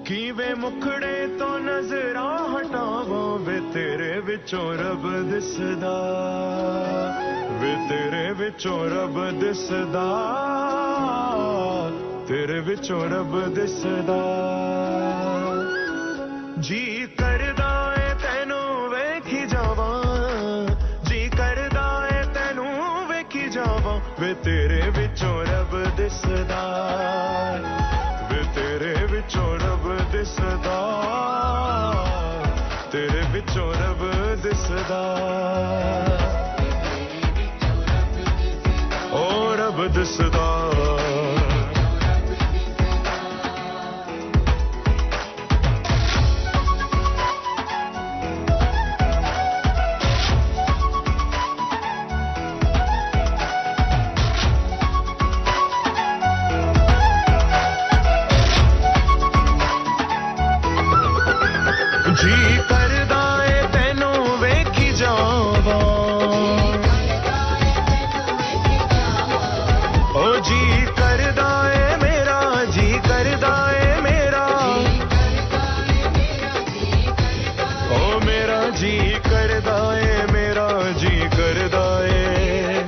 ਕਿਵੇਂ ਮੁਖੜੇ ਤੋਂ ਨਜ਼ਰਾਂ ਹਟਾਵਾਂ ਵੇ ਤੇਰੇ ਵਿੱਚੋਂ ਰੱਬ ਦਿਸਦਾ ਵੇ ਤੇਰੇ ਵਿੱਚੋਂ ਰੱਬ ਦਿਸਦਾ ਤੇਰੇ ਵਿੱਚੋਂ ਰੱਬ ਦਿਸਦਾ ਜੀ ਕਰਦਾ ਏ ਤੈਨੂੰ ਵੇਖੀ ਜਾਵਾਂ ਜੀ ਕਰਦਾ ਏ ਤੈਨੂੰ ਵੇਖੀ ਜਾਵਾਂ ਵੇ ਤੇਰੇ ਵਿੱਚੋਂ ਰੱਬ ਦਿਸਦਾ ਵੇ ਤੇਰੇ ਵਿੱਚੋਂ ਰੱਬ ਦਿਸਦਾ ਤੇਰੇ ਵਿੱਚੋਂ ਰੱਬ ਦਿਸਦਾ ਓ ਰੱਬ ਦਿਸਦਾ ਜੀ ਕਰਦਾ ਏ ਤੈਨੂੰ ਵੇਖੀ ਜਾਵਾਂ ਓ ਜੀ ਕਰਦਾ ਏ ਮੇਰਾ ਜੀ ਕਰਦਾ ਏ ਮੇਰਾ ਓ ਮੇਰਾ ਜੀ ਕਰਦਾ ਏ ਮੇਰਾ ਜੀ ਕਰਦਾ ਏ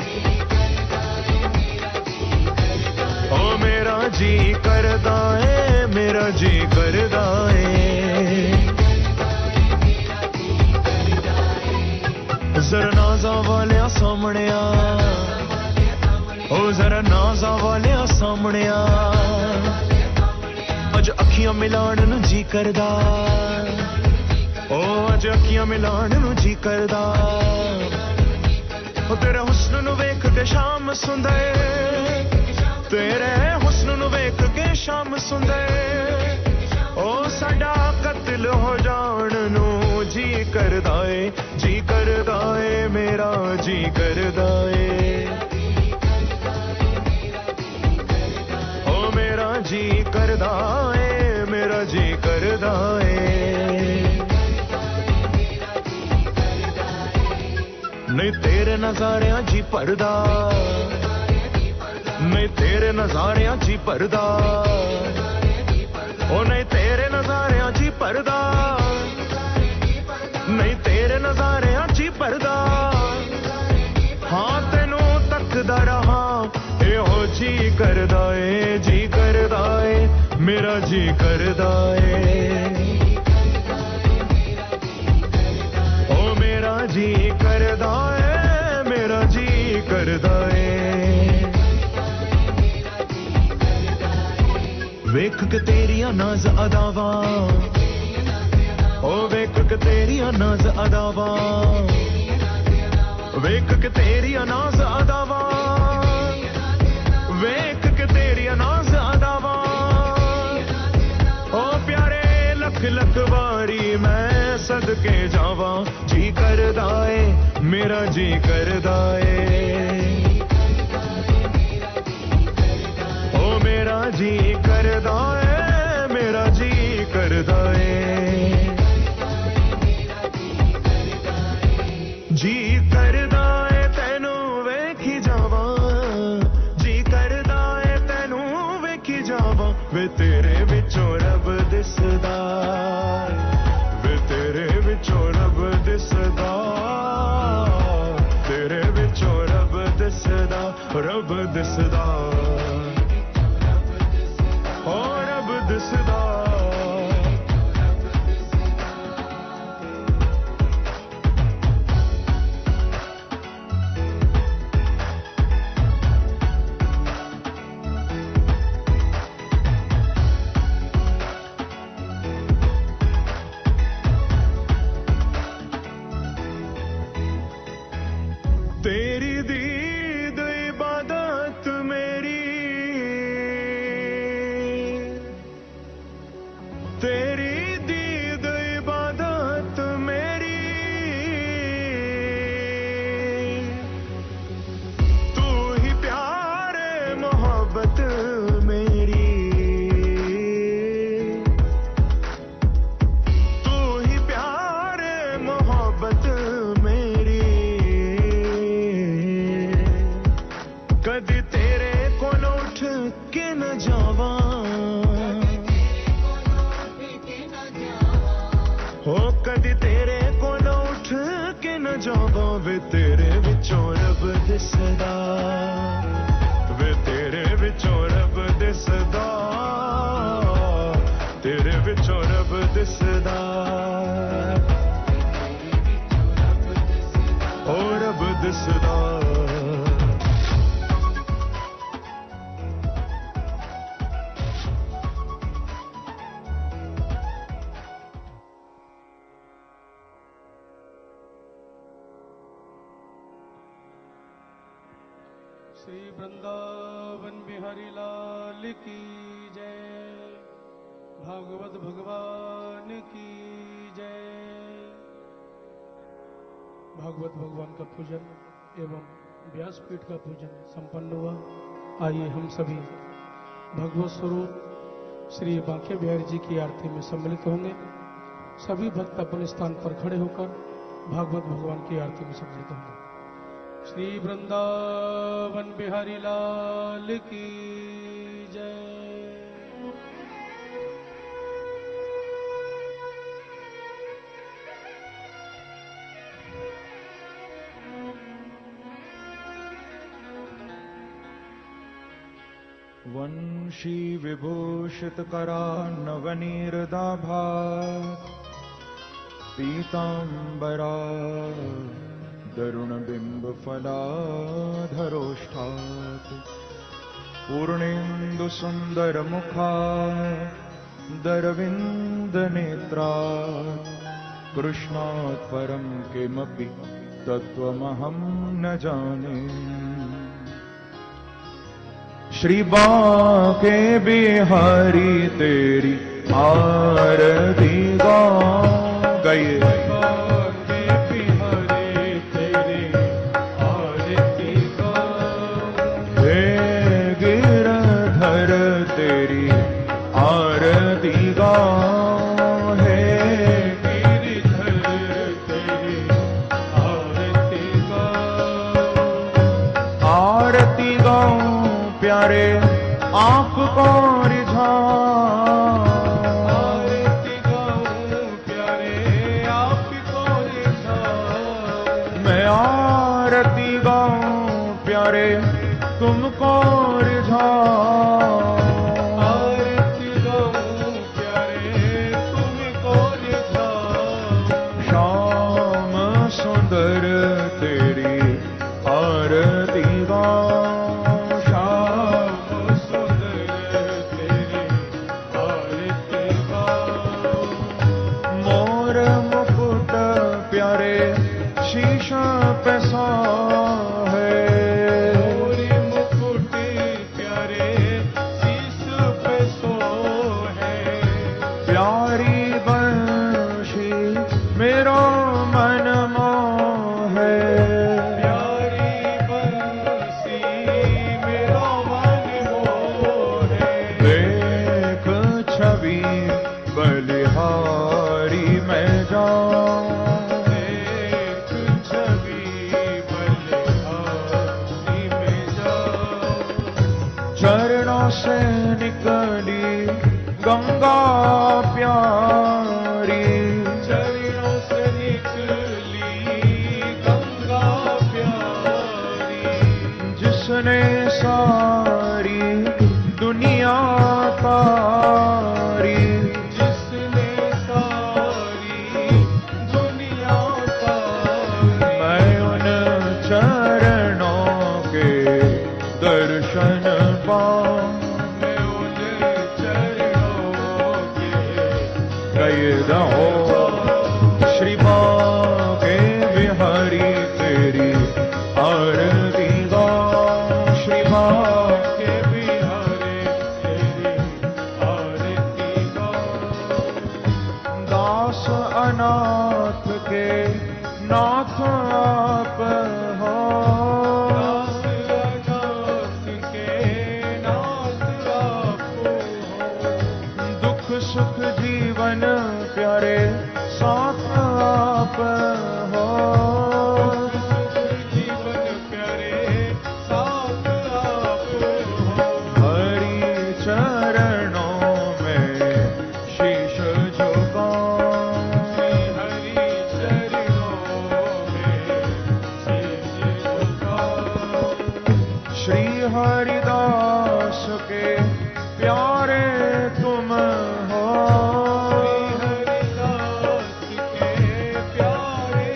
ਓ ਮੇਰਾ ਜੀ ਕਰਦਾ ਏ ਮੇਰਾ ਜੀ ਕਰਦਾ ਏ ਜ਼ਰਾ ਨਾਜ਼ਾਂ ਵਾਲਿਆਂ ਸਾਹਮਣਿਆ ਓ ਜ਼ਰਾ ਨਾਜ਼ਾਂ ਵਾਲਿਆਂ ਸਾਹਮਣਿਆ ਅੱਜ ਅੱਖੀਆਂ ਮਿਲਾਉਣ ਨੂੰ ਜੀ ਕਰਦਾ ਓ ਅੱਜ ਅੱਖੀਆਂ ਮਿਲਾਉਣ ਨੂੰ ਜੀ ਕਰਦਾ ਓ ਤੇਰੇ ਹੁਸਨ ਨੂੰ ਵੇਖ ਕੇ ਸ਼ਾਮ ਸੁੰਦਾ ਏ ਤੇਰੇ ਹੁਸਨ ਨੂੰ ਵੇਖ ਕੇ ਸ਼ਾਮ ਸੁੰਦਾ ਏ ਓ ਸਾਡਾ ਕਤਲ ਹੋ ਜਾਣ ਨੂੰ ਜੀ ਕਰਦਾ ਏ ਜੀ ਕਰਦਾ ਏ ਮੇਰਾ ਜੀ ਕਰਦਾ ਏ ਓ ਮੇਰਾ ਜੀ ਕਰਦਾ ਏ ਮੇਰਾ ਜੀ ਕਰਦਾ ਏ ਨਹੀਂ ਤੇਰੇ ਨਜ਼ਾਰਿਆਂ ਜੀ ਭਰਦਾ ਨਹੀਂ ਤੇਰੇ ਨਜ਼ਾਰਿਆਂ ਜੀ ਭਰਦਾ ਓ ਨਹੀਂ ਤੇਰੇ ਨਜ਼ਾਰਿਆਂ ਜੀ ਭਰਦਾ ਨਹੀਂ ਤੇਰੇ ਨਜ਼ਾਰਿਆਂ ਚ ਭਰਦਾ ਹਾਂ ਤੈਨੂੰ ਤੱਕਦਾ ਰਹਾ ਇਹੋ ਜੀ ਕਰਦਾ ਏ ਜੀ ਕਰਦਾ ਏ ਮੇਰਾ ਜੀ ਕਰਦਾ ਏ ਓ ਮੇਰਾ ਜੀ ਕਰਦਾ ਏ ਮੇਰਾ ਜੀ ਕਰਦਾ ਏ ਵੇਖ ਕੇ ਤੇਰੀਆਂ ਨਾਜ਼ ਅਦਾਵਾਂ ਓ ਵੇਖ ਕੇ ਤੇਰੀਆਂ ਨਾਜ਼ ਅਦਾਵਾਂ ਵੇਖ ਕੇ ਤੇਰੀਆਂ ਨਾਜ਼ ਅਦਾਵਾਂ ਵੇਖ ਕੇ ਤੇਰੀਆਂ ਨਾਜ਼ ਅਦਾਵਾਂ ਓ ਪਿਆਰੇ ਲੱਖ ਲੱਖ ਵਾਰੀ ਮੈਂ ਸਦਕੇ ਜਾਵਾਂ ਜੀ ਕਰਦਾ ਏ ਮੇਰਾ ਜੀ ਕਰਦਾ ਏ ਓ ਮੇਰਾ ਜੀ ਕਰਦਾ ਏ ਮੇਰਾ ਜੀ ਕਰਦਾ ਏ ਜੀ ਕਰਦਾ ਏ ਤੈਨੂੰ ਵੇਖੀ ਜਾਵਾਂ ਜੀ ਕਰਦਾ ਏ ਤੈਨੂੰ ਵੇਖੀ ਜਾਵਾਂ ਵੇ ਤੇਰੇ ਵਿੱਚੋਂ ਰੱਬ ਦਿਸਦਾ ਵੇ ਤੇਰੇ ਵਿੱਚੋਂ ਰੱਬ ਦਿਸਦਾ ਤੇਰੇ ਵਿੱਚੋਂ ਰੱਬ ਦਿਸਦਾ ਰੱਬ ਦਿਸਦਾ ਓ ਰੱਬ ਦਿਸਦਾ तेरी दीद इबादत मेरी श्री वृंदावन बिहारी लाल की जय। भागवत भगवान की जय। भागवत भगवान का पूजन एवं व्यासपीठ का पूजन संपन्न हुआ। आइए हम सभी भगवत स्वरूप श्री बांके बिहारी जी की आरती में सम्मिलित होंगे। सभी भक्त अपने स्थान पर खड़े होकर भागवत भगवान की आरती में सम्मिलित होंगे। श्री वृंदावन बिहारी लाल की जय। वंशी विभूषित करान्नवनीरदाभा पीतांबरा दरुणबिंब फलाधरोष्ठात् पूर्णेन्दु सुंदर मुखा दरविंद नेत्रात् कृष्णात् परं किमपि तत्त्वमहं न जाने। श्री बांके बिहारी तेरी आरती गाऊं गए। बांके बिहारी तेरी आरती गाऊं। हे गिरधर तेरी आरती गाऊं। हे गिरधर तेरी आरती गाऊं। आरती गाऊं प्यारे आपको रिझाऊं। आरती गाऊं प्यारे आपको रिझाऊं। मैं आरती गाऊं प्यारे तुमको रिझाऊं। आरती गाऊं प्यारे तुमको रिझाऊं। श्याम सुंदर तेरी आरती गाऊं। पैसा है मोरी मुकुट प्यारे शीश पे सो है। प्यारी बंशी मेरा मन मोह है। प्यारी बंसी मेरा मन मोह है। देख छवि बलिहारी मैं जाऊं। चरणों से निकली गंगा प्यारी। चरणों से निकली गंगा प्यारी। जिसने सारी दुनिया तारी। जिसने सारी दुनिया तारी। मैं उन चरणों के दर्शन मैं उन चरणों के गए रहो। श्री बांके बिहारी तेरी आरती गाऊं। श्री बांके बिहारी तेरी आरती गाऊं। दास अनाथ के नाथ आप हो। सुख जीवन प्यारे साथ आप हो। जीवन प्यारे साथ आप हो। हरि चरणों में शीश झुकाऊं। हरि चरणों में शीश झुकाऊं। श्री हरिदास के प्यारे तुम हो। श्री हरिदास के प्यारे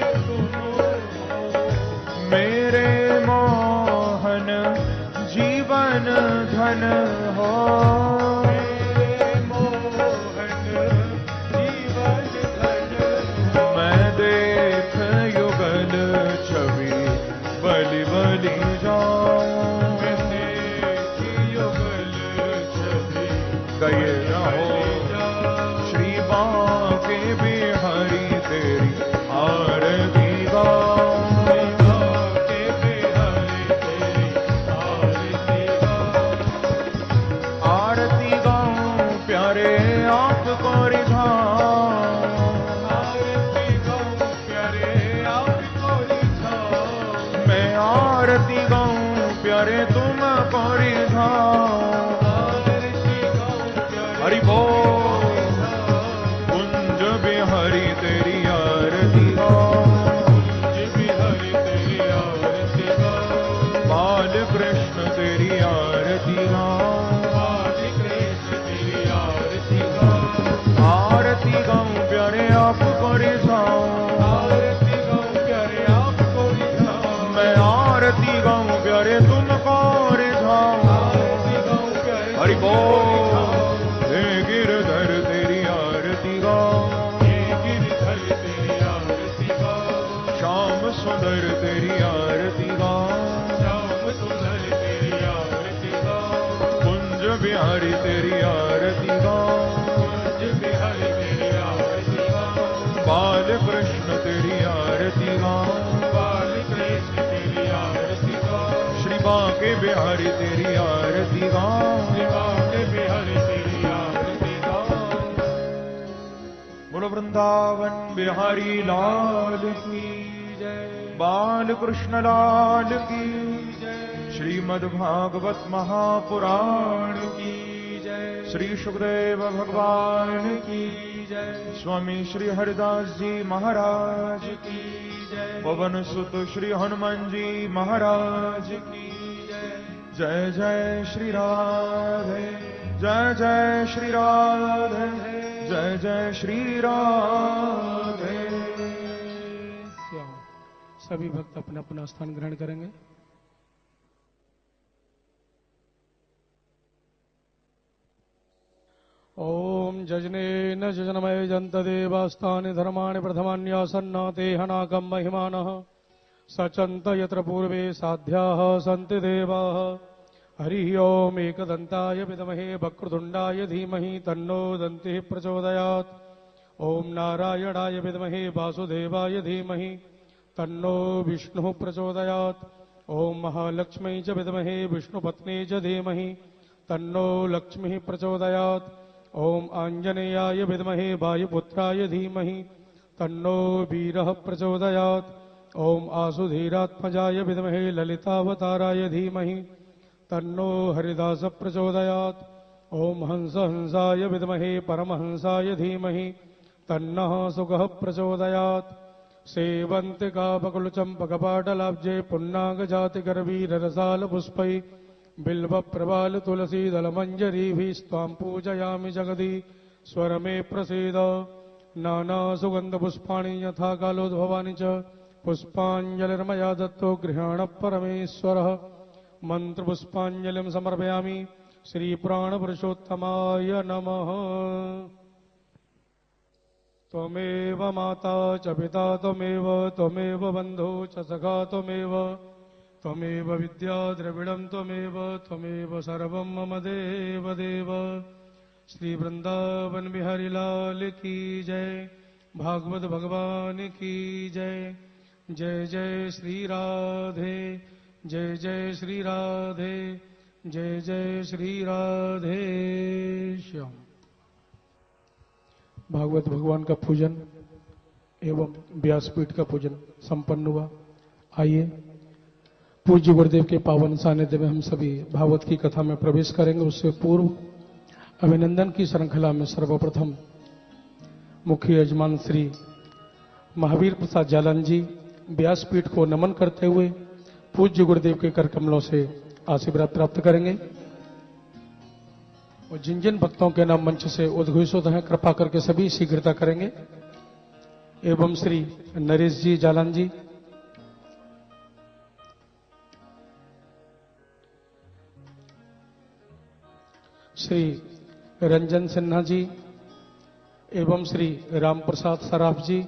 बिहारी तेरी आरती गाऊं, बांके बिहारी तेरी आरती गाऊं, आरती गाऊं प्यारे आपको रिझाऊं, आरती गाऊं प्यारे आपको रिझाऊं, मैं आरती गाऊं प्यारे तुमको रिझाऊं। आरती गाऊं प्यारे हरि बोल, कुंज बिहारी तेरी आरती गाऊं, बिहारी तेरी आरती गाऊं, बाल कृष्ण तेरी आरती गाऊं, बाली कृष्ण तेरी आरती गाऊं, आरती गाऊं प्यारे आपको रिझाऊं, आरती गाऊं प्यारे आपको रिझाऊं, मैं आरती गाऊं प्यारे तुमको रिझाऊं। आरती गाऊं प्यारे हरि बोल, हे गिरधर तेरी आरती गाऊं, हे गिरधर तेरी आरती गाऊं, श्याम सुंदर तेरी आरती गाऊं, श्याम सुंदर तेरी आरती गाऊं, कुंज बिहारी तेरी आरती गाऊं, कुंज बिहारी तेरी आरती गाऊं, बाल कृष्ण तेरी आरती गाऊं, बाली कृष्ण तेरी आरती गाऊं, श्री बांके बिहारी तेरी आरती गाऊं। बांके बिहारी तेरी आरती गाऊं। बोलो वृंदावन बिहारी लाल की, जय बाल कृष्ण लाल की, जय श्रीमद् भागवत महापुराण की, जय श्री सुखदेव भगवान की, जय स्वामी श्री हरिदास जी महाराज की, जय पवन सुत श्री हनुमान जी महाराज की, जय जय श्री राधे, जय जय श्री राधे, जय जय श्री राधे। सभी भक्त अपना अपना स्थान ग्रहण करेंगे। ओम जजनेन जजनमय जंत देवास्तानि धर्माणि प्रथमान्यासन्ना ते हनाकं महिमानः सचन्त यत्र पूर्वे साध्याः सन्ति देवाः। हरिः ओम एकदन्ताय विद्महे वक्रतुण्डाय धीमहि तन्नो दन्तिः प्रचोदयात्। ओम नारायणाय विद्महे वासुदेवाय धीमहि तन्नो विष्णुः प्रचोदयात्। ओम महालक्ष्मी च विद्महे विष्णुपत्नी च धीमहि तन्नो लक्ष्मीः प्रचोदयात्। ओम आञ्जनेयाय विद्महे वायुपुत्राय धीमहि तन्नो वीरः प्रचोदयात्। ओम आसुधीरात्मजाय विद्महे ललितावताराय धीमहि तन्नो हरिदास प्रचोदयात्। ओम हंसाय विद्महे परमहंसाय धीमहि तन्नः सुगः प्रचोदयात्। सेवन्तिकाबकुलचम्पकपाटलाब्जे पुन्नागजातिगर्वीररसालपुष्पै बिल्वप्रबालतुलसीदलमञ्जरीभिस्त्वां पूजयामि जगदि स्वरमे प्रसीद। नानासुगन्धपुष्पाणि यथा कालोद्भवानि च पुष्पाञ्जलिर्मया दत्तो गृहाण परमेश्वरः। मन्त्रपुष्पाञ्जलिं समर्पयामि श्रीपुराणपुरुषोत्तमाय नमः। त्वमेव माता च पिता त्वमेव बन्धो च सखा त्वमेव विद्या द्रविडं त्वमेव सर्वं मम देव। श्री वृंदावन बिहारी लाल की जय। भागवत भगवान की जय। जय जय श्री राधे, जय जय श्री राधे, जय जय श्री राधे श्याम। भागवत भगवान का पूजन एवं व्यासपीठ का पूजन संपन्न हुआ। आइए पूज्य गुरुदेव के पावन सानिध्य में हम सभी भागवत की कथा में प्रवेश करेंगे। उससे पूर्व अभिनंदन की श्रृंखला में सर्वप्रथम मुख्य यजमान श्री महावीर प्रसाद जालन जी व्यासपीठ को नमन करते हुए पूज्य गुरुदेव के कर कमलों से आशीर्वाद प्राप्त करेंगे। और जिन जिन भक्तों के नाम मंच से उद्घोषित हैं कृपा करके सभी शीघ्रता करेंगे। एवं श्री नरेश जी जालन जी, श्री रंजन सिन्हा जी एवं श्री राम प्रसाद सराफ जी,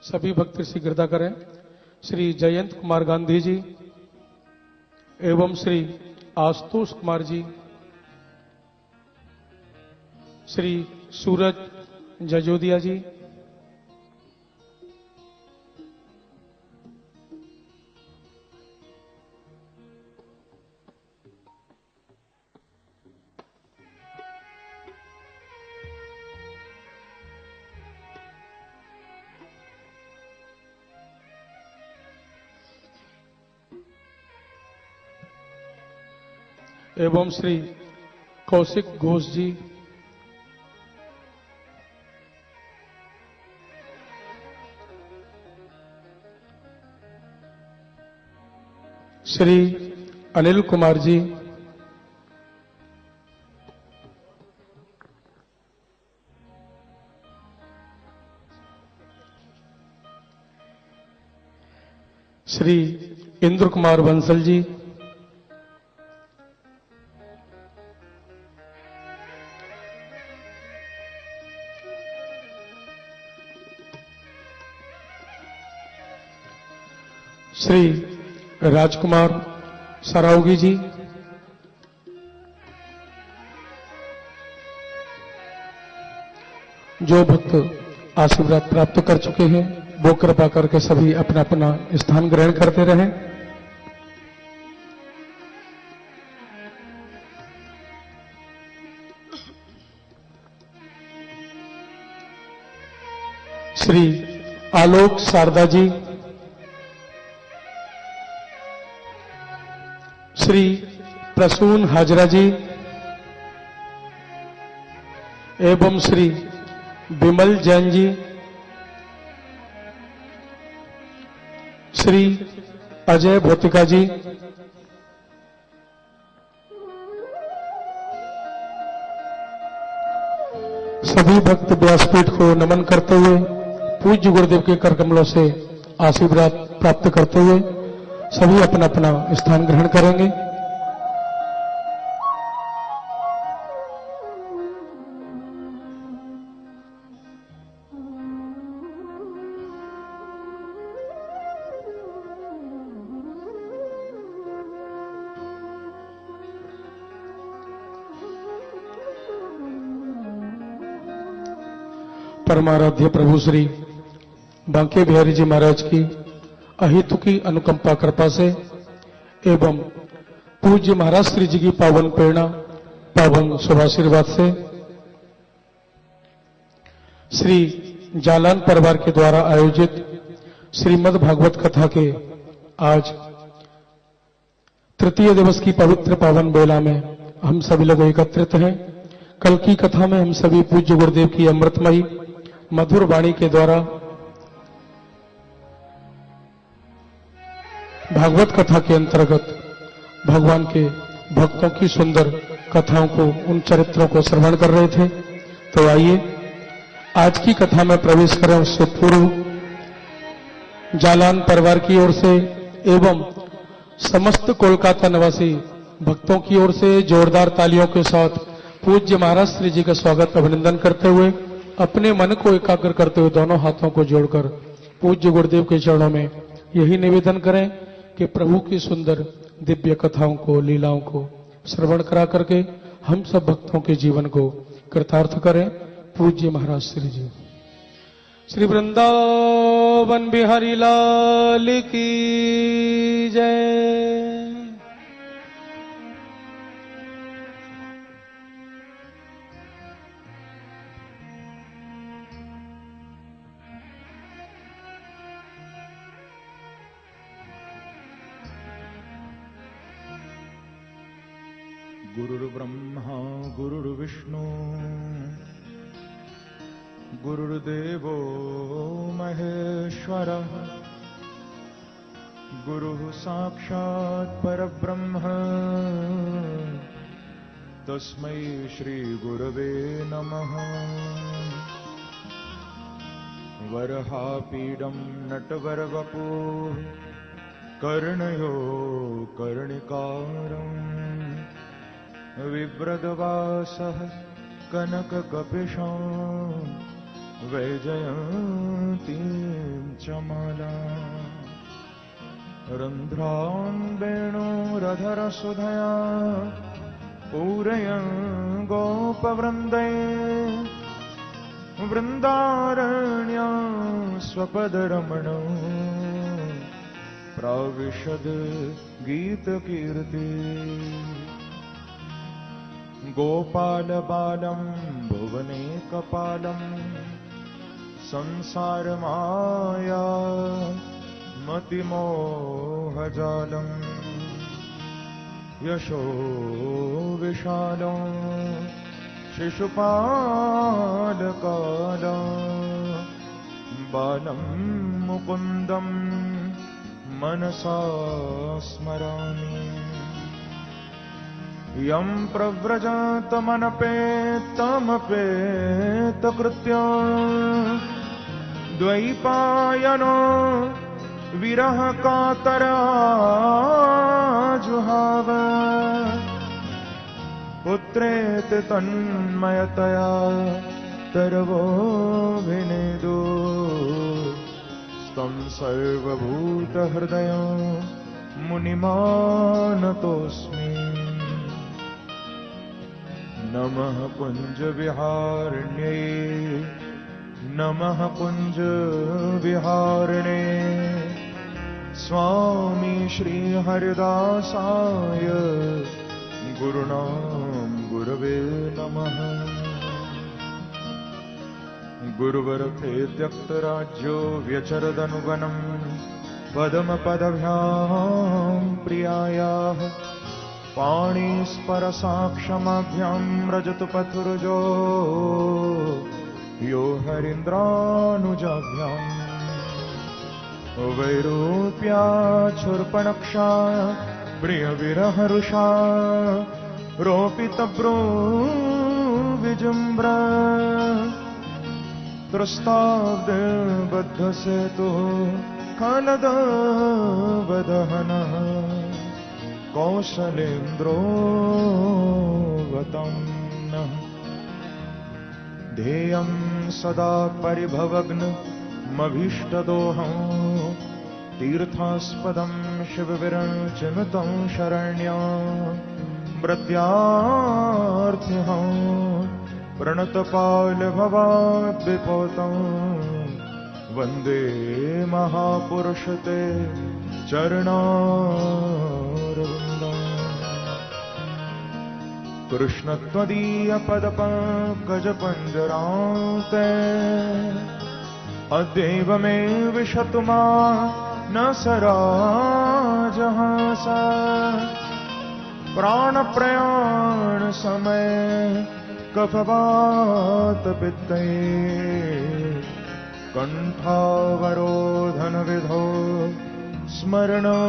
सभी भक्त शीघ्रता करें। श्री जयंत कुमार गांधी जी एवं श्री आशुतोष कुमार जी, श्री सूरज जजोदिया जी, एवं श्री कौशिक घोष जी, श्री अनिल कुमार जी, श्री इंद्र कुमार बंसल जी, श्री राजकुमार सरावगी जी, जो भक्त आशीर्वाद प्राप्त कर चुके हैं वो कृपा करके सभी अपना अपना स्थान ग्रहण करते रहें। श्री आलोक शारदा जी, श्री प्रसून हाजरा जी एवं श्री विमल जैन जी, श्री अजय भौतिका जी, सभी भक्त व्यासपीठ को नमन करते हुए पूज्य गुरुदेव के कर कमलों से आशीर्वाद प्राप्त करते हुए सभी अपना अपना स्थान ग्रहण करेंगे। परमाराध्य प्रभु श्री बांके बिहारी जी महाराज की अहितु की अनुकंपा कृपा से एवं पूज्य महाराज श्री जी की पावन प्रेरणा पावन शुभाशीर्वाद से श्री जालान परिवार के द्वारा आयोजित श्रीमद् भागवत कथा के आज तृतीय दिवस की पवित्र पावन बेला में हम सभी लोग एकत्रित हैं। कल की कथा में हम सभी पूज्य गुरुदेव की अमृतमयी मधुर वाणी के द्वारा भागवत कथा के अंतर्गत भगवान के भक्तों की सुंदर कथाओं को, उन चरित्रों को श्रवण कर रहे थे। तो आइए आज की कथा में प्रवेश करें। उससे पूर्व जालान परिवार की ओर से एवं समस्त कोलकाता निवासी भक्तों की ओर से जोरदार तालियों के साथ पूज्य महाराज श्री जी का स्वागत अभिनंदन करते हुए अपने मन को एकाग्र करते हुए दोनों हाथों को जोड़कर पूज्य गुरुदेव के चरणों में यही निवेदन करें कि प्रभु की सुंदर दिव्य कथाओं को, लीलाओं को श्रवण करा करके हम सब भक्तों के जीवन को कृतार्थ करें। पूज्य महाराज श्री जी। श्री वृंदावन बिहारी लाल की जय। गुरुर्ब्रह्मा गुरुर्विष्णु गुरुर्देवो महेश्वरः गुरुः साक्षात् परब्रह्म तस्मै श्री गुरवे नमः। वरहापीडं नटवरवपुः कर्णयो कर्णिकारम् विव्रतवासः कनककपिशं वैजयन्तीं च मालां रन्ध्रान् वेणुरधरसुधया पूरयन् गोपवृन्दै वृन्दारण्या स्वपदरमणं प्राविशद गीतकीर्ति गोपालबालं भुवने कपालं संसारमाया मतिमोहजालं यशो विशालं शिशुपालकालं बालं मुकुन्दं मनसा स्मरामि यं प्रव्रजतमपेतमपेतकृत्य द्वैपायनो विरह कातराजुहाव पुत्रेति तन्मयतया तरवोऽभिनेदु तं सर्वभूतहृदयं मुनिमानतोऽस्मि नमः कुञ्जविहारिण्यै नमः कुञ्जविहारिणे स्वामी श्रीहरिदासाय गुरुणां गुरवे नमः गुरुवरथे त्यक्तराज्यो व्यचरदनुवनं पदमपदभ्यां प्रियायाः पाणिस्परसाक्षमाभ्यां रजतपथुर्जो यो हरीन्द्रानुजाभ्यां वैरूप्या छुर्पणक्षा प्रियविरहरुषा रोपितब्रो विजुम्ब्र त्रस्ताब्दबद्धसेतुः खलदवदहनः कौशलेन्द्रोऽवतं नः ध्येयं सदा परिभवग्नमभीष्टदोहं तीर्थास्पदं शिवविरञ्चनुतं शरण्यं मृत्यार्थिहं प्रणतपालभवाद्विपोतं वन्दे महापुरुषते चरणारविन्दम् कृष्ण त्वदीयपदपङ्कजपञ्जरान्ते अद्यैव मे विशतु मा न सराजहास प्राणप्रयाणसमये कफवातपित्ते कण्ठावरोधनविधौ स्मरणं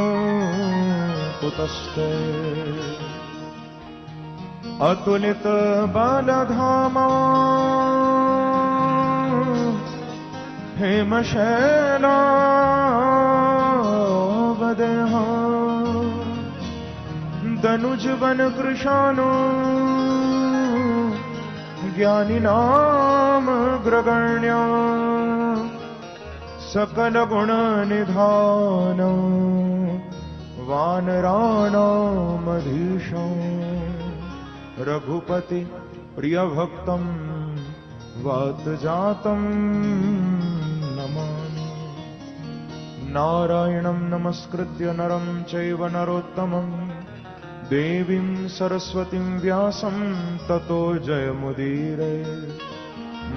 कुतस्ते अतुलित बालधामा हेमशैलावदेहा दनुजवन कृशानो ज्ञानिनामग्रगण्य सकलगुणनिधान वानराणामधीशं रघुपति प्रियभक्तं वातजातं नमामि नारायणं नमस्कृत्य नरं चैव नरोत्तमं देवीं सरस्वतीं व्यासं ततो जयमुदीरये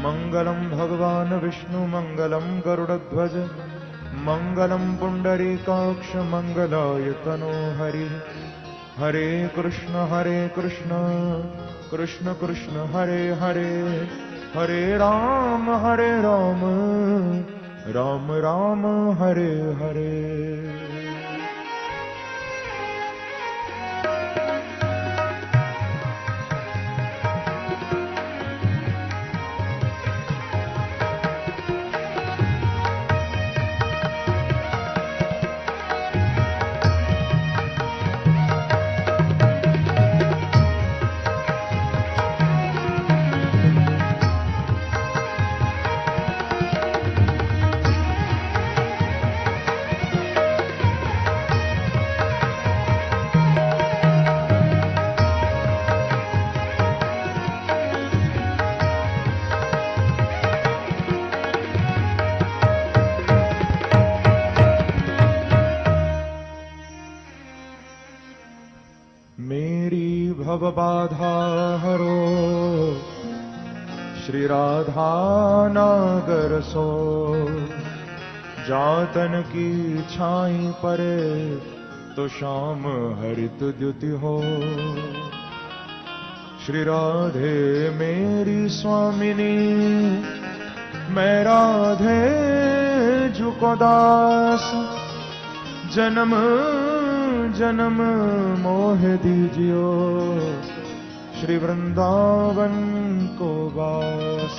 मङ्गलं भगवान् विष्णु मङ्गलं गरुडध्वज मङ्गलं पुण्डरीकाक्ष मङ्गलाय तनो हरि हरे कृष्ण कृष्ण कृष्ण हरे हरे हरे राम राम राम हरे हरे भव बाधा हरो श्री राधा नागर सो जातन की छाई परे तो शाम हरित द्युति हो श्री राधे मेरी स्वामिनी मैं राधे जुको दास जन्म जन्म मोह दीजियो श्री वृंदावन को वास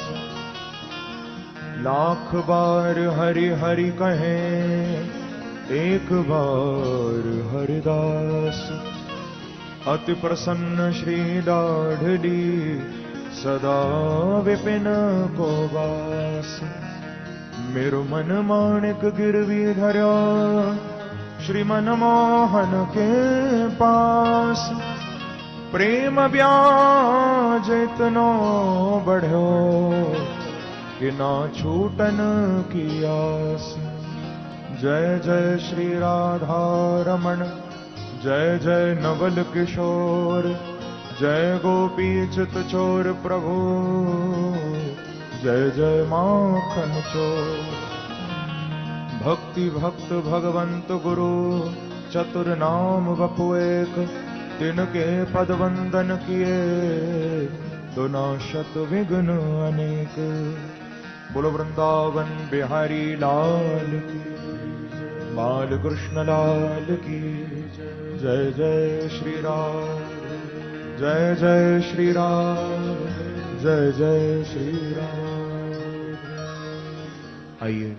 लाख बार हरि हरि कहें एक बार हरिदास अति प्रसन्न श्री दाढ़ली सदा विपिन को वास मेरो मन माणिक गिरवी धर्या श्री मनमोहन के पास प्रेम ब्याज इतनो बढ़ो कि ना छूटन की आस जय जय श्री राधा रमण जय जय नवल किशोर जय गोपी चित चोर प्रभु जय जय माखन चोर भक्ति भक्त भगवंत गुरु चतुर नाम वपु एक तिनके पद वंदन किए तो नाशत विघ्न अनेक बोलो वृंदावन बिहारी लाल की बाल कृष्ण लाल की जय जय श्री राम जय जय श्री राम जय जय श्री राम। आइए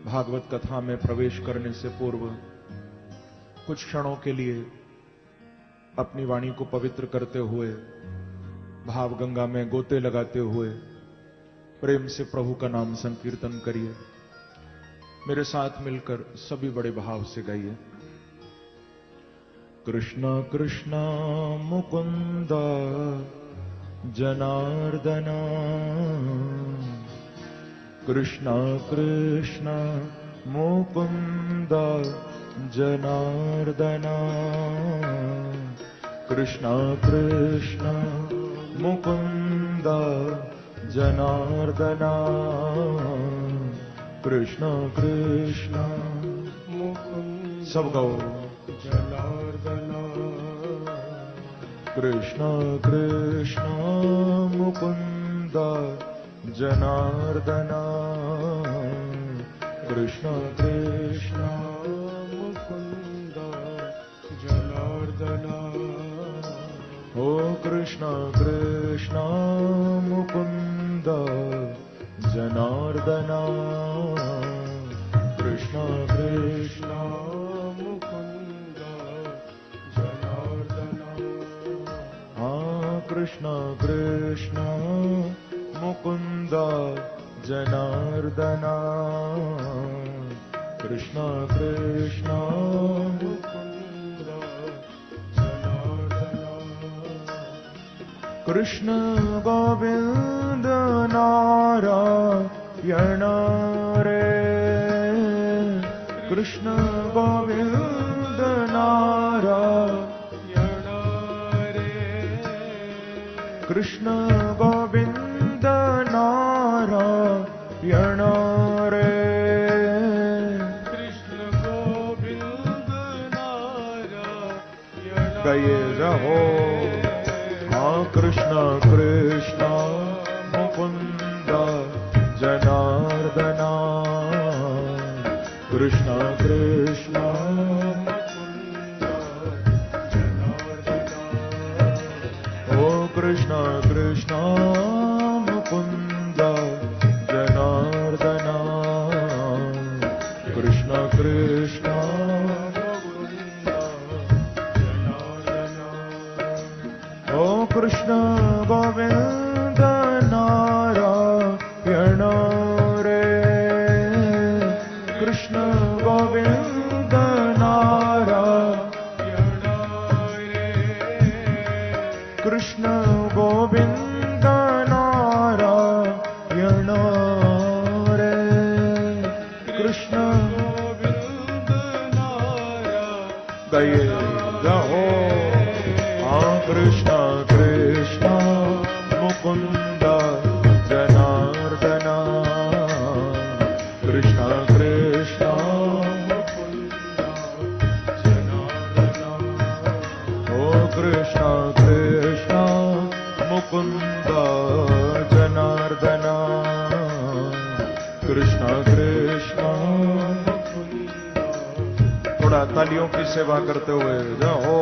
भागवत कथा में प्रवेश करने से पूर्व कुछ क्षणों के लिए अपनी वाणी को पवित्र करते हुए भाव गंगा में गोते लगाते हुए प्रेम से प्रभु का नाम संकीर्तन करिए। मेरे साथ मिलकर सभी बड़े भाव से गाइए। कृष्ण कृष्ण मुकुंद जनार्दना कृष्ण कृष्ण मुकुंद जनार्दना कृष्ण कृष्ण मुकुंद जनार्दना कृष्ण कृष्ण मुकुंद सब गाओ जनार्दना कृष्ण कृष्ण मुकुंद जनार्दना कृष्ण कृष्ण मुकुंद जनार्दना ओ कृष्ण कृष्ण मुकुंद जनार्दना कृष्ण कृष्ण मुकुंद जनार्दना हाँ कृष्ण कृष्ण मुकुंद जनार्दना कृष्ण कृष्ण मुकुंद जनार्दना कृष्ण गोविंद नारायण रे कृष्ण गोविंद नारायण रे कृष्ण गोविंद नारायण रे कृष्ण गोविंद नारायण गाइए रहो हाँ कृष्ण कृष्ण मुकुंद जनार्दना कृष्ण कृष्ण मुकुंद जनार्दना ओ कृष्ण कृष्ण मुकुंद जनार्दना कृष्ण कृष्ण ओ कृष्ण गोविंद नारायण रे कृष्ण गोविंद नारायण रे कृष्ण गोविंद नारायण मुकुंद जनार्दन कृष्ण कृष्ण कृष्ण कृष्ण मुकुंद जनार्दन कृष्ण कृष्ण। थोड़ा तालियों की सेवा करते हुए जाओ।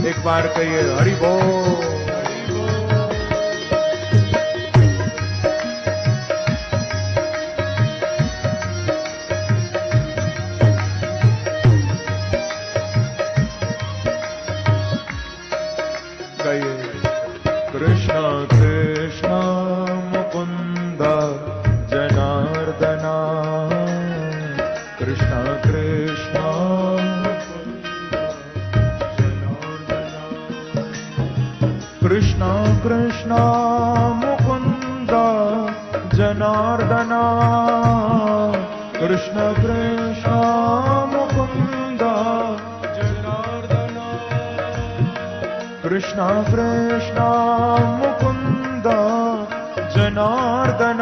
एक बार कहिए हरि बोल। कृष्ण कृष्ण मुकुंद जनार्दन कृष्ण कृष्ण कृष्ण कृष्ण मुकुंद जनार्दन कृष्ण कृष्ण मुकुंद जनार्दन कृष्ण कृष्ण मुकुंद जनार्दन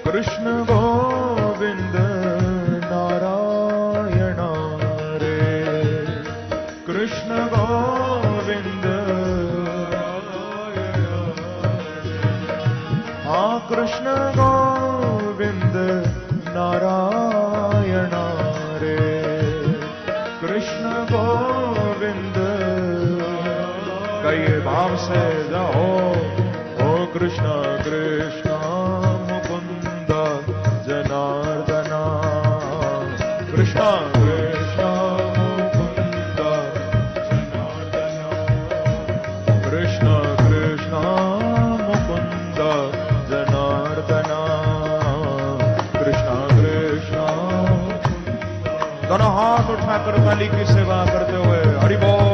कृष्ण गोविंद नारायण रे कृष्ण गोविंद हाँ कृष्ण गोविंद नारायण रे कृष्ण गोविंद। कई भाव से जाओ। ओ कृष्ण कृष्ण जनार्दन कृष्ण कृष्ण मुकुंद जनार्दन कृष्ण कृष्ण मुकुंद जनार्दन कृष्ण कृष्ण। दोनों हाथ उठाकर ताली की सेवा करते हुए हरि बोल।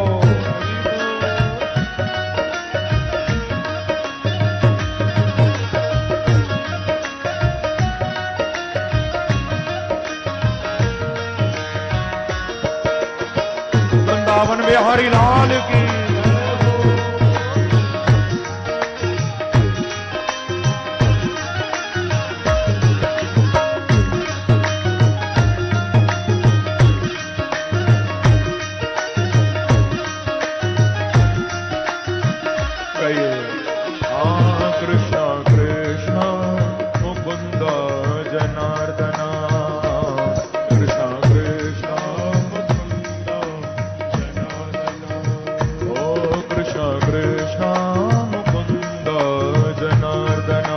वृंदावन बिहारी लाल की। कृष्ण कृष्ण मुकुंद जनार्दन कृष्ण कृष्ण कृष्ण कृष्ण मुकुंद जनार्दन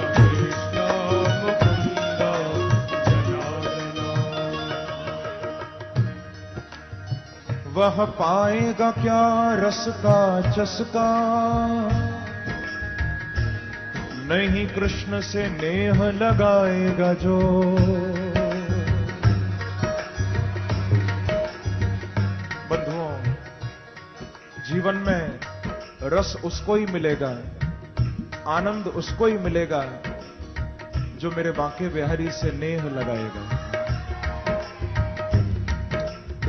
कृष्ण कृष्ण मुकुंद जनार्दन। वह पाएगा क्या रस का चस्का नहीं कृष्ण से नेह लगाएगा जो। बंधुओं, जीवन में रस उसको ही मिलेगा, आनंद उसको ही मिलेगा जो मेरे बांके बिहारी से नेह लगाएगा।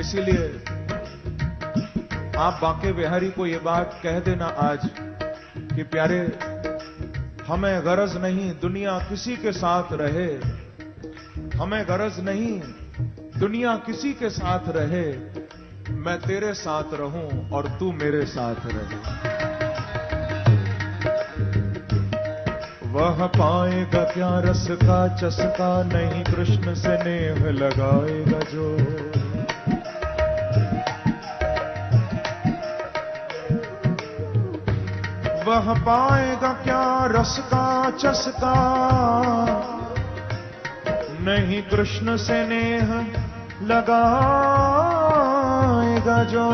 इसीलिए आप बांके बिहारी को ये बात कह देना आज कि प्यारे, हमें गरज नहीं दुनिया किसी के साथ रहे, हमें गरज नहीं दुनिया किसी के साथ रहे, मैं तेरे साथ रहूं और तू मेरे साथ रहे। वह पाएगा क्या रस का चस्का, नहीं कृष्ण से नेह लगाएगा जो। वह पाएगा क्या रस का चस्का, नहीं कृष्ण से नेह लगाएगा जो।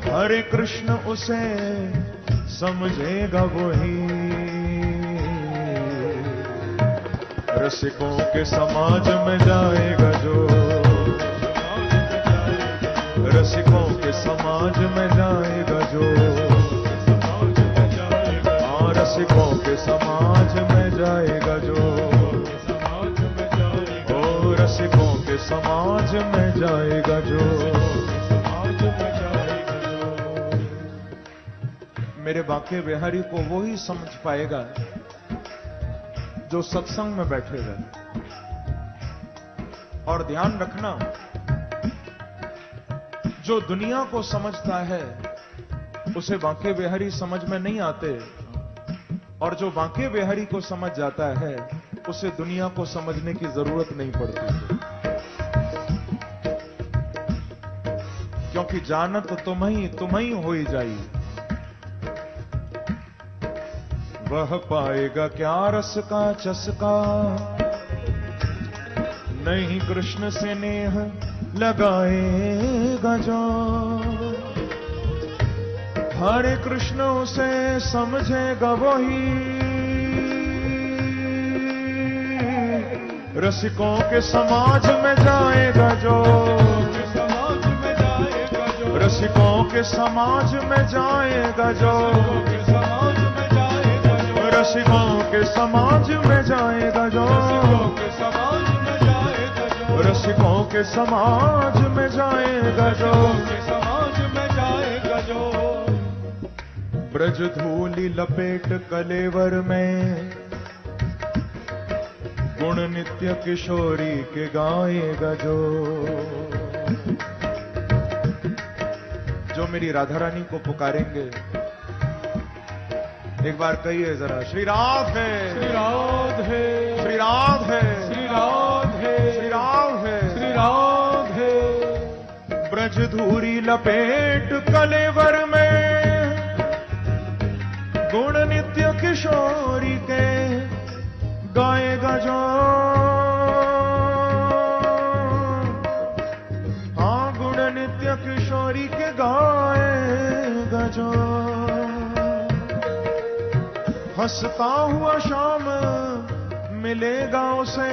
हरे कृष्ण उसे समझेगा वही, रसिकों के समाज में जाएगा जो। रसिकों के समाज में जाएगा जो। हाँ, रसिकों के समाज में जाएगा जो। ओ रसिकों के समाज में जाएगा जो। मेरे बांके बिहारी को वो ही समझ पाएगा जो सत्संग में बैठेगा। और ध्यान रखना, जो दुनिया को समझता है उसे बांके बिहारी समझ में नहीं आते, और जो बांके बिहारी को समझ जाता है उसे दुनिया को समझने की जरूरत नहीं पड़ती, क्योंकि जानत तुम ही हो ही जाई। वह पाएगा क्या रस का चस्का, नहीं कृष्ण से नेह लगाएगा जो। हरे कृष्ण उसे समझेगा वही, रसिकों के समाज में जाएगा जो। रसिकों के समाज में जाएगा जो। रसिकों के समाज में जाएगा जो। रसिकों के समाज में जाएगा जो। ब्रज धूलि लपेट कलेवर में, गुण नित्य किशोरी के गाएगा जो। जो मेरी राधा रानी को पुकारेंगे, एक बार कहिए जरा, श्री राधे श्री राधे श्री राधे श्री राधे श्री राधे श्री राधे। ब्रज धूरी लपेट कलेवर में, गुण नित्य किशोरी के गाएगा जो। हाँ, गुण नित्य किशोरी के गाएगा जो। हंसता हुआ शाम मिलेगा उसे,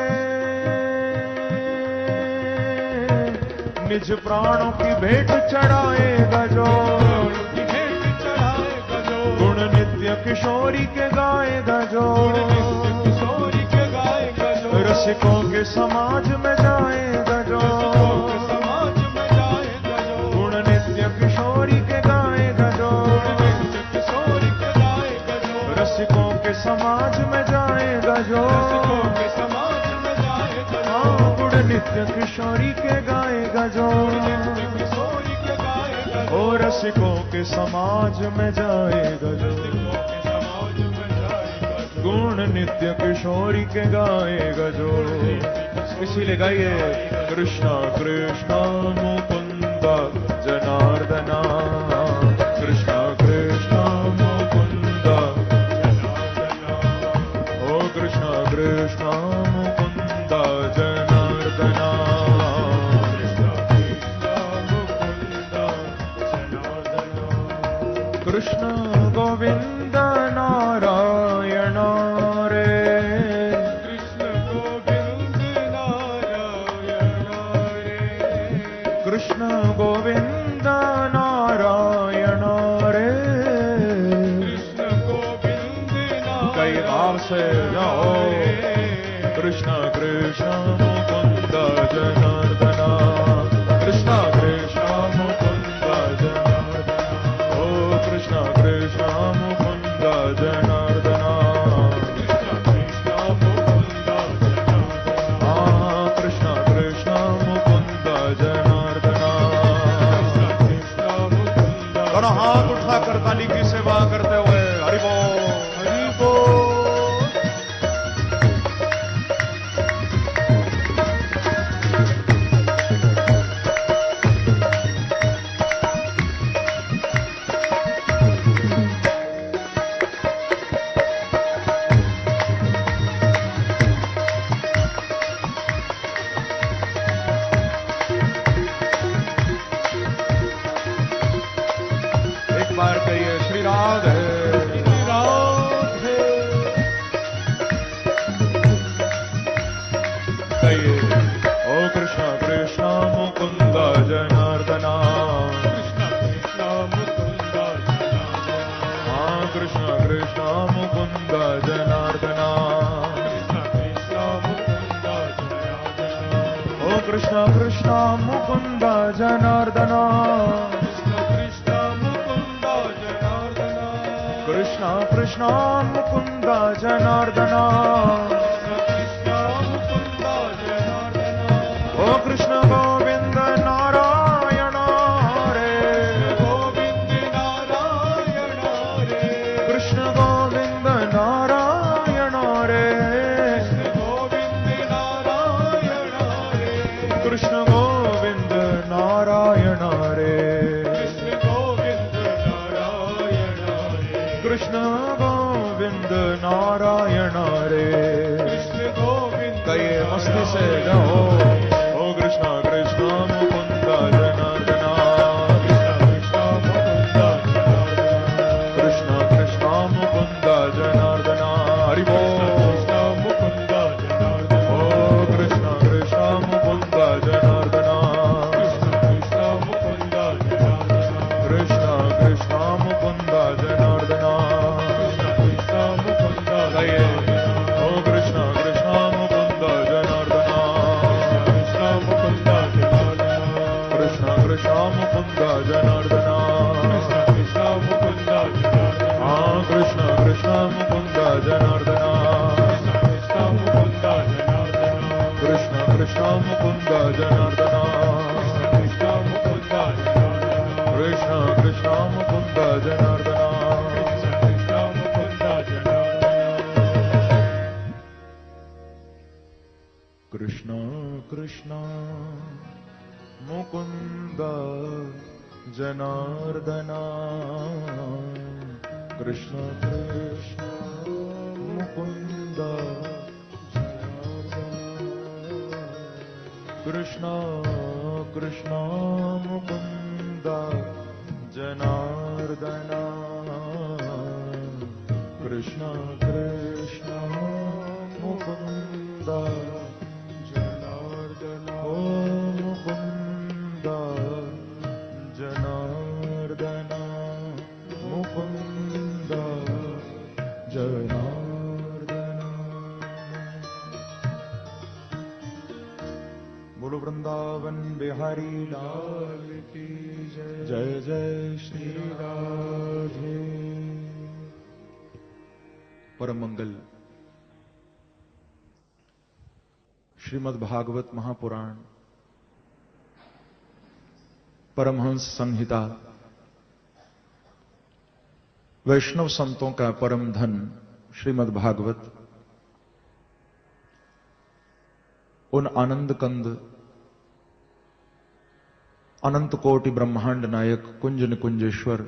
निज प्राणों की भेंट चढ़ाएगा जो। गुण नित्य किशोरी के गाएगा जो। रसिकों के समाज में जाएगा जो। गुण नित्य किशोरी के गाएगा जो। रसिकों के समाज में जाएगा जो। हाँ, गुण नित्य किशोरी के गाएगा जो। ओ रसिकों के समाज में जाएगा जो। गुण नित्य किशोरी के गाएगा जो। इसीलिए गाइए, कृष्णा कृष्णा मुकुंद जनार्दना, कृष्णा कृष्णा मुकुंद, ओ कृष्णा कृष्णा मुकुंद जनार्दना, कृष्ण गोविंद नारायण रे, कृष्ण गोविंद नारायण रे, कृष्ण गोविंद नारायण रे, कृष्ण गोविंद कई भाव से जाओ, कृष्ण कृष्ण मुकुंद जनार्दना, कृष्ण कृष्ण मुकुंद जनार्दना, ओ कृष्ण कृष्ण मुकुंद जनार्दना, कृष्ण मुकुंद जनार्दना, कृष्ण कृष्ण मुकुंद जनार्दना। दोनों हाथ उठाकर ताली की सेवा करते कृष्ण कृष्ण मुकुंद जनार्दना कृष्ण कृष्ण मुकुंद जनार्दना कृष्ण कृष्ण मुकुंद जनार्दना ओ कृष्ण गोविंद नारायण रे कृष्ण गोविंद नारायण रे कृष्ण गोविंद नारायण रे कृष्ण गोविंद नारायण रे कहिए मस्ती से गाओ ओ कृष्ण कृष्ण मुकुंद जनार्दना कृष्ण कृष्ण मुकुंद जनार्दना हरि बोल ओ कृष्ण कृष्ण मुकुंद जनार्दना कृष्ण कृष्ण मुकुंद जनार्दना ओ कृष्ण कृष्ण मुकुंद जनार्दना कृष्ण कृष्ण मुकुंद जनार्दना हाँ कृष्ण कृष्ण मुकुंद जनार्दना कृष्ण कृष्ण मुकुंद जनार्दना कृष्ण कृष्ण मुकुंद जनार्दना कृष्ण कृष्ण मुकुंद जनार्दना कृष्ण कृष्ण मुकुंद कृष्ण कृष्ण मुकुंद जनार्दना कृष्ण कृष्ण मुकुंद जनार्दना ओ मुकुंद जनार्दना मुकुंद जनार्दना बोलो वृंदावन बिहारी लाल की जय जय जय श्री राधे। परम मंगल श्रीमद् भागवत महापुराण परमहंस संहिता वैष्णव संतों का परम धन श्रीमद् भागवत उन आनंद कंद अनंत कोटि ब्रह्मांड नायक कुंज निकुंजेश्वर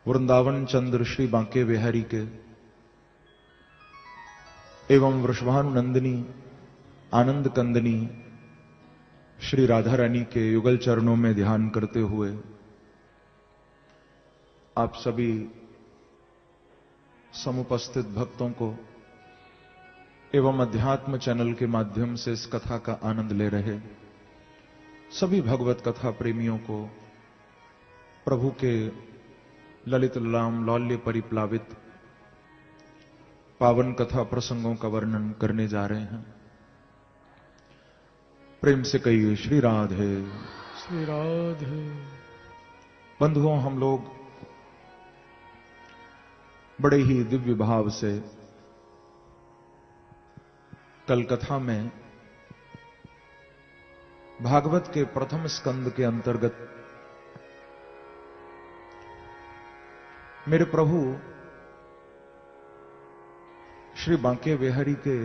वृंदावन चंद्र श्री बांके बिहारी के एवं वृषभानुनंदिनी आनंद कंदनी श्री राधा रानी के युगल चरणों में ध्यान करते हुए आप सभी समुपस्थित भक्तों को एवं अध्यात्म चैनल के माध्यम से इस कथा का आनंद ले रहे सभी भगवत कथा प्रेमियों को प्रभु के ललित लाम लौल्य परिप्लावित पावन कथा प्रसंगों का वर्णन करने जा रहे हैं। प्रेम से कहिए श्री राधे श्री राधे। बंधुओं, हम लोग बड़े ही दिव्य भाव से कल कथा में भागवत के प्रथम स्कंद के अंतर्गत मेरे प्रभु श्री बांके बिहारी के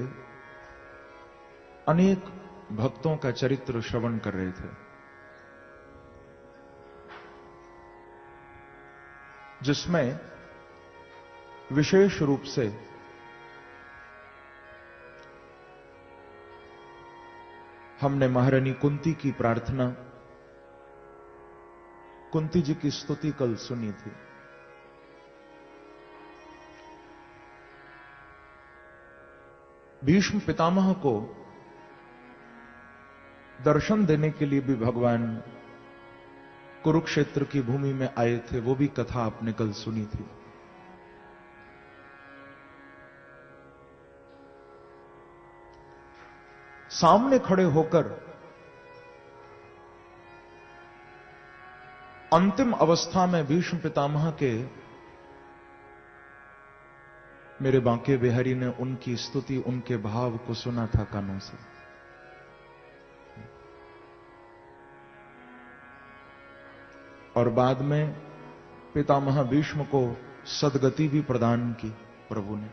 अनेक भक्तों का चरित्र श्रवण कर रहे थे, जिसमें विशेष रूप से हमने महारानी कुंती की प्रार्थना, कुंती जी की स्तुति कल सुनी थी। भीष्म पितामह को दर्शन देने के लिए भी भगवान कुरुक्षेत्र की भूमि में आए थे, वो भी कथा आपने कल सुनी थी। सामने खड़े होकर अंतिम अवस्था में भीष्म पितामह के मेरे बांके बिहारी ने उनकी स्तुति, उनके भाव को सुना था कानों से। और बाद में पितामह भीष्म को सदगति भी प्रदान की प्रभु ने।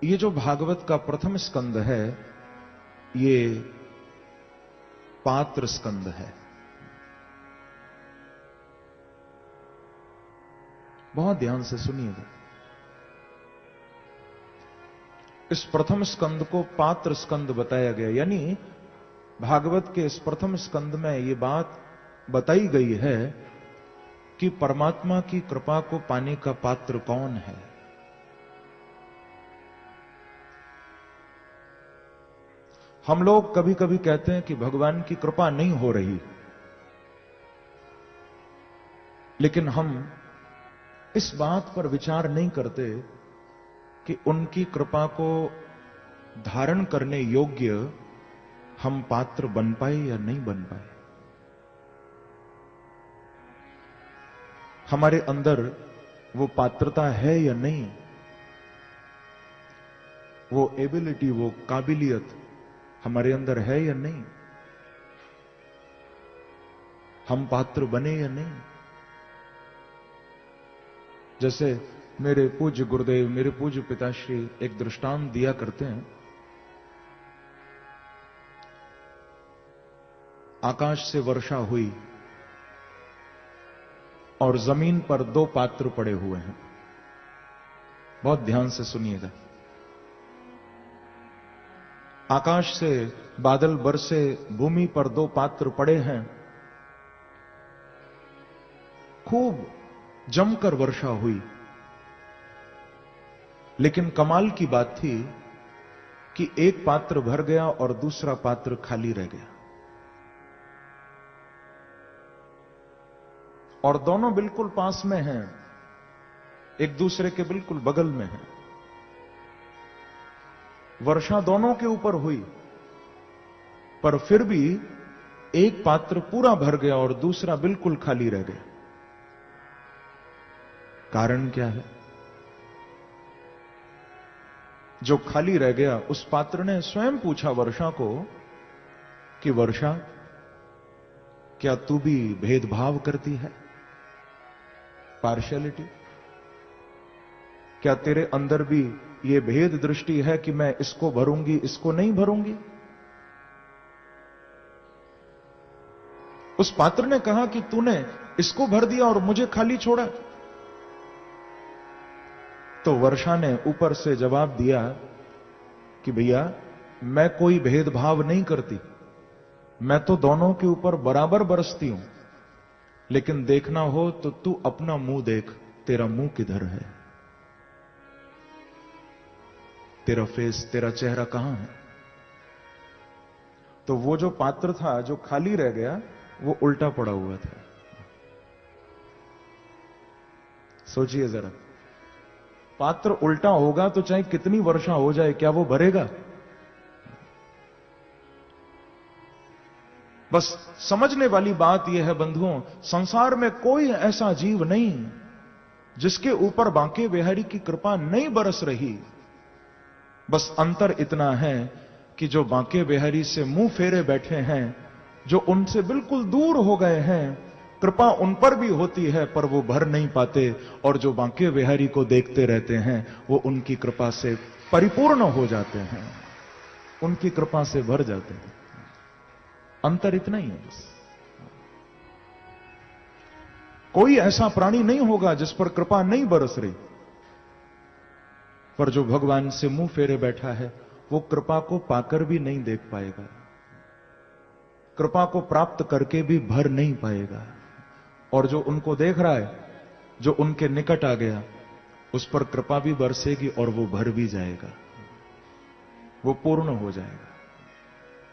ये जो भागवत का प्रथम स्कंद है, ये पात्र स्कंद है। बहुत ध्यान से सुनिएगा। इस प्रथम स्कंद को पात्र स्कंद बताया गया, यानी भागवत के इस प्रथम स्कंद में यह बात बताई गई है कि परमात्मा की कृपा को पाने का पात्र कौन है। हम लोग कभी कभी कहते हैं कि भगवान की कृपा नहीं हो रही, लेकिन हम इस बात पर विचार नहीं करते कि उनकी कृपा को धारण करने योग्य हम पात्र बन पाए या नहीं बन पाए। हमारे अंदर वो पात्रता है या नहीं, वो एबिलिटी, वो काबिलियत हमारे अंदर है या नहीं, हम पात्र बने या नहीं। जैसे मेरे पूज्य गुरुदेव, मेरे पूज्य पिताश्री एक दृष्टांत दिया करते हैं। आकाश से वर्षा हुई और जमीन पर दो पात्र पड़े हुए हैं। बहुत ध्यान से सुनिएगा। आकाश से बादल बरसे, भूमि पर दो पात्र पड़े हैं। खूब जमकर वर्षा हुई, लेकिन कमाल की बात थी कि एक पात्र भर गया और दूसरा पात्र खाली रह गया। और दोनों बिल्कुल पास में हैं, एक दूसरे के बिल्कुल बगल में हैं। वर्षा दोनों के ऊपर हुई, पर फिर भी एक पात्र पूरा भर गया और दूसरा बिल्कुल खाली रह गया। कारण क्या है? जो खाली रह गया, उस पात्र ने स्वयं पूछा वर्षा को कि वर्षा, क्या तू भी भेदभाव करती है? पार्शियलिटी? क्या तेरे अंदर भी ये भेद दृष्टि है कि मैं इसको भरूंगी, इसको नहीं भरूंगी? उस पात्र ने कहा कि तूने इसको भर दिया और मुझे खाली छोड़ा। तो वर्षा ने ऊपर से जवाब दिया कि भैया, मैं कोई भेदभाव नहीं करती, मैं तो दोनों के ऊपर बराबर बरसती हूं, लेकिन देखना हो तो तू अपना मुंह देख, तेरा मुंह किधर है? तेरा फेस, तेरा चेहरा कहां है? तो वो जो पात्र था जो खाली रह गया, वो उल्टा पड़ा हुआ था। सोचिए जरा, पात्र उल्टा होगा तो चाहे कितनी वर्षा हो जाए, क्या वो भरेगा? बस समझने वाली बात यह है बंधुओं, संसार में कोई ऐसा जीव नहीं जिसके ऊपर बांके बिहारी की कृपा नहीं बरस रही। बस अंतर इतना है कि जो बांके बिहारी से मुंह फेरे बैठे हैं, जो उनसे बिल्कुल दूर हो गए हैं, कृपा उन पर भी होती है पर वो भर नहीं पाते, और जो बांके बिहारी को देखते रहते हैं वो उनकी कृपा से परिपूर्ण हो जाते हैं, उनकी कृपा से भर जाते हैं। अंतर इतना ही है बस। कोई ऐसा प्राणी नहीं होगा जिस पर कृपा नहीं बरस रही, पर जो भगवान से मुंह फेरे बैठा है वो कृपा को पाकर भी नहीं देख पाएगा, कृपा को प्राप्त करके भी भर नहीं पाएगा। और जो उनको देख रहा है, जो उनके निकट आ गया, उस पर कृपा भी बरसेगी और वो भर भी जाएगा, वो पूर्ण हो जाएगा।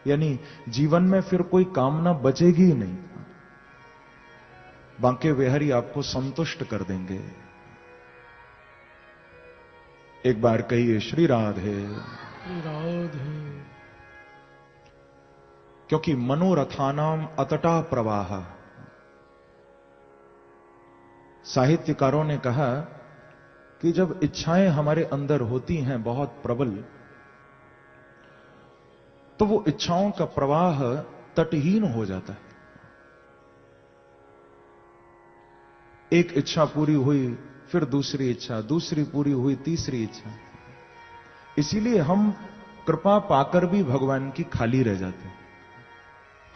यानी जीवन में फिर कोई कामना बचेगी ही नहीं। बांके बिहारी आपको संतुष्ट कर देंगे। एक बार कहिए श्री राधे। श्री राधे। क्योंकि मनोरथानाम अतटा प्रवाह। साहित्यकारों ने कहा कि जब इच्छाएं हमारे अंदर होती हैं बहुत प्रबल, तो वो इच्छाओं का प्रवाह तटहीन हो जाता है। एक इच्छा पूरी हुई, फिर दूसरी इच्छा, दूसरी पूरी हुई, तीसरी इच्छा। इसीलिए हम कृपा पाकर भी भगवान की खाली रह जाते हैं।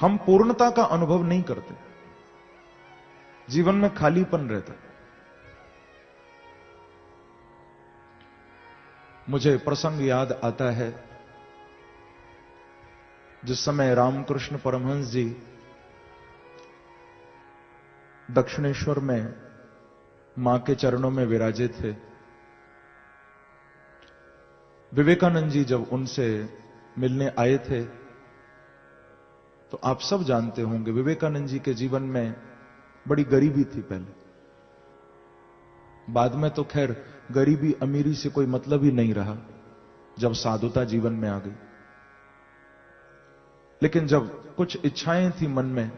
हम पूर्णता का अनुभव नहीं करते, जीवन में खालीपन रहता है। मुझे प्रसंग याद आता है जिस समय रामकृष्ण परमहंस जी दक्षिणेश्वर में मां के चरणों में विराजे थे। विवेकानंद जी जब उनसे मिलने आए थे, तो आप सब जानते होंगे विवेकानंद जी के जीवन में बड़ी गरीबी थी पहले। बाद में तो खैर गरीबी अमीरी से कोई मतलब ही नहीं रहा जब साधुता जीवन में आ गई। लेकिन जब कुछ इच्छाएं थी मन में,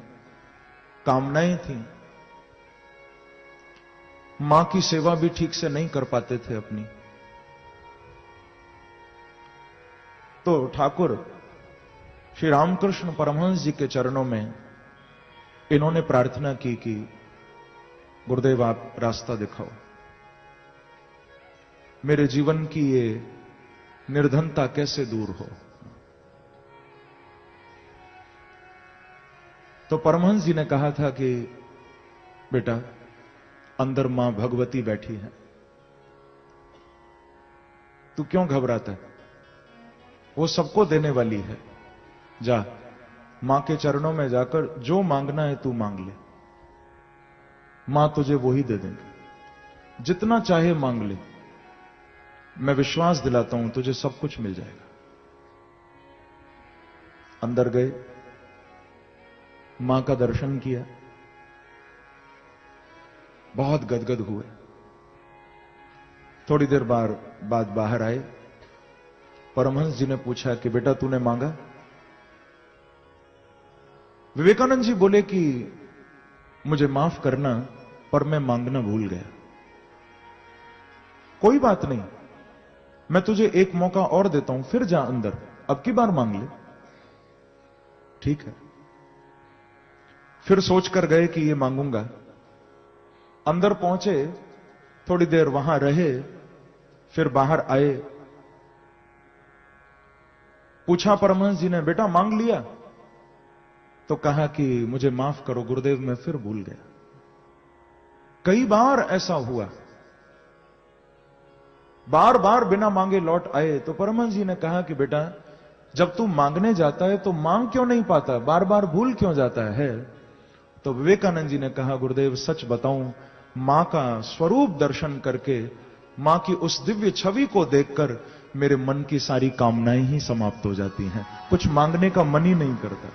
कामनाएं थी, मां की सेवा भी ठीक से नहीं कर पाते थे अपनी, तो ठाकुर श्री रामकृष्ण परमहंस जी के चरणों में इन्होंने प्रार्थना की कि गुरुदेव आप रास्ता दिखाओ, मेरे जीवन की ये निर्धनता कैसे दूर हो। तो परमहंस जी ने कहा था कि बेटा, अंदर मां भगवती बैठी है, तू क्यों घबराता है? वो सबको देने वाली है। जा मां के चरणों में जाकर जो मांगना है तू मांग ले, मां तुझे वो ही दे देंगे। जितना चाहे मांग ले, मैं विश्वास दिलाता हूं तुझे सब कुछ मिल जाएगा। अंदर गए, मां का दर्शन किया, बहुत गदगद हुए। थोड़ी देर बाद बाहर आए। परमहंस जी ने पूछा कि बेटा तूने मांगा? विवेकानंद जी बोले कि मुझे माफ करना, पर मैं मांगना भूल गया। कोई बात नहीं, मैं तुझे एक मौका और देता हूं, फिर जा अंदर, अब की बार मांग ले। ठीक है। फिर सोचकर गए कि ये मांगूंगा। अंदर पहुंचे, थोड़ी देर वहां रहे, फिर बाहर आए। पूछा परमहंस जी ने, बेटा मांग लिया? तो कहा कि मुझे माफ करो गुरुदेव, मैं फिर भूल गया। कई बार ऐसा हुआ, बार बार बिना मांगे लौट आए। तो परमहंस जी ने कहा कि बेटा, जब तू मांगने जाता है तो मांग क्यों नहीं पाता, बार बार भूल क्यों जाता है? तो विवेकानंद जी ने कहा, गुरुदेव सच बताऊं, मां का स्वरूप दर्शन करके, मां की उस दिव्य छवि को देखकर मेरे मन की सारी कामनाएं ही समाप्त हो जाती हैं, कुछ मांगने का मन ही नहीं करता।